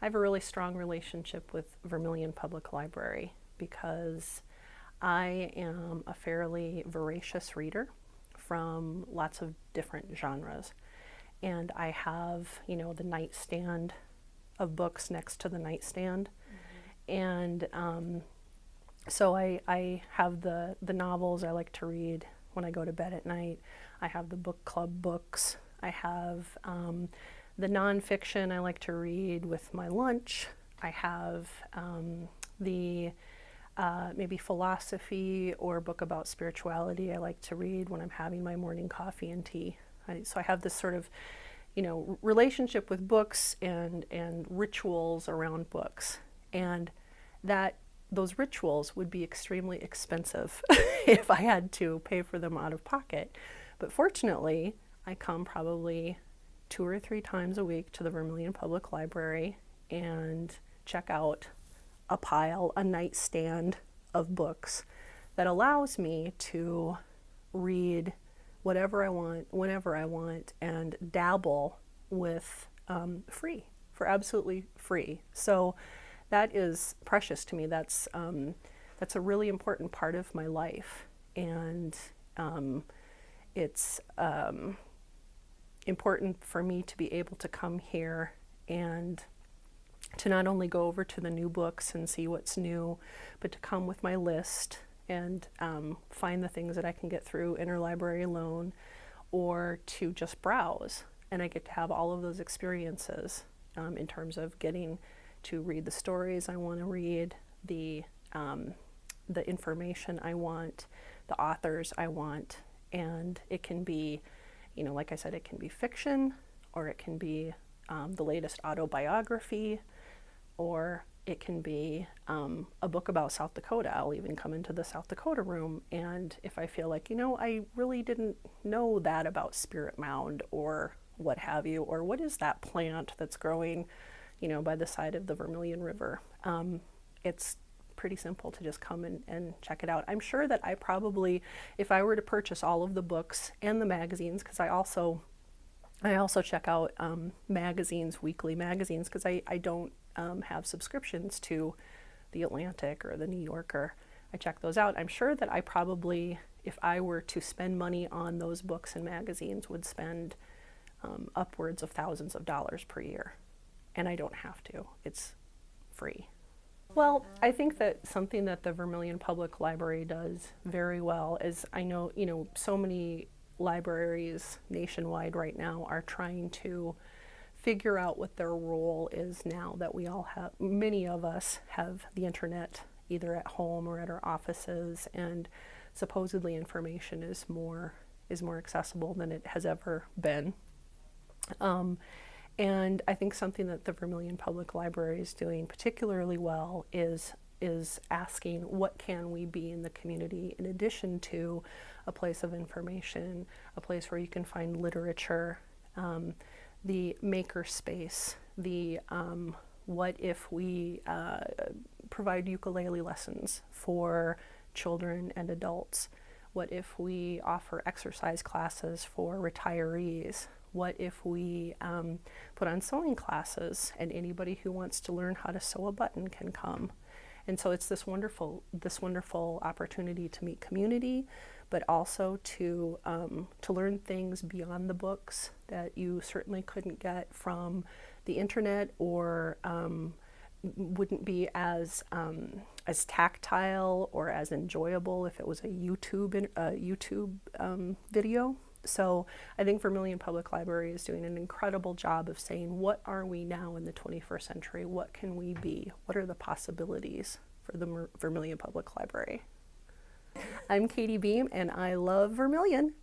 I have a really strong relationship with Vermilion Public Library because I am a fairly voracious reader from lots of different genres. And I have, the nightstand of books next to the nightstand. And so I have the novels I like to read when I go to bed at night. I have the book club books. I have the nonfiction I like to read with my lunch. I have the maybe philosophy or book about spirituality I like to read when I'm having my morning coffee and tea. So I have this sort of, relationship with books and rituals around books. And that those rituals would be extremely expensive if I had to pay for them out of pocket. But fortunately, I come probably 2 or 3 times a week to the Vermilion Public Library and check out a nightstand of books that allows me to read whatever I want, whenever I want, and dabble with for absolutely free. So that is precious to me. That's a really important part of my life, and it's important for me to be able to come here and to not only go over to the new books and see what's new, but to come with my list and find the things that I can get through interlibrary loan, or to just browse. And I get to have all of those experiences in terms of getting to read the stories I want to read, the information I want, the authors I want. And it can be, like I said, it can be fiction, or it can be the latest autobiography, or it can be a book about South Dakota. I'll even come into the South Dakota room, and if I feel like, I really didn't know that about Spirit Mound or what have you, or what is that plant that's growing, by the side of the Vermilion River. It's pretty simple to just come and check it out. I'm sure that I probably, if I were to purchase all of the books and the magazines, because I also check out magazines, weekly magazines, because I don't have subscriptions to the Atlantic or the New Yorker. I check those out. I'm sure that I probably, if I were to spend money on those books and magazines, would spend upwards of thousands of dollars per year. And I don't have to. It's free. Well, I think that something that the Vermilion Public Library does very well is, I know, so many libraries nationwide right now are trying to figure out what their role is now that we all have, many of us have the internet either at home or at our offices, and supposedly information is more accessible than it has ever been. And I think something that the Vermilion Public Library is doing particularly well is asking, what can we be in the community in addition to a place of information, a place where you can find literature, the maker space, the what if we provide ukulele lessons for children and adults? What if we offer exercise classes for retirees? What if we put on sewing classes, and anybody who wants to learn how to sew a button can come? And so it's this wonderful opportunity to meet community, but also to learn things beyond the books that you certainly couldn't get from the internet, or wouldn't be as tactile or as enjoyable if it was a YouTube video. So I think Vermilion Public Library is doing an incredible job of saying, what are we now in the 21st century? What can we be? What are the possibilities for the Vermilion Public Library? I'm Katie Beam, and I love Vermilion.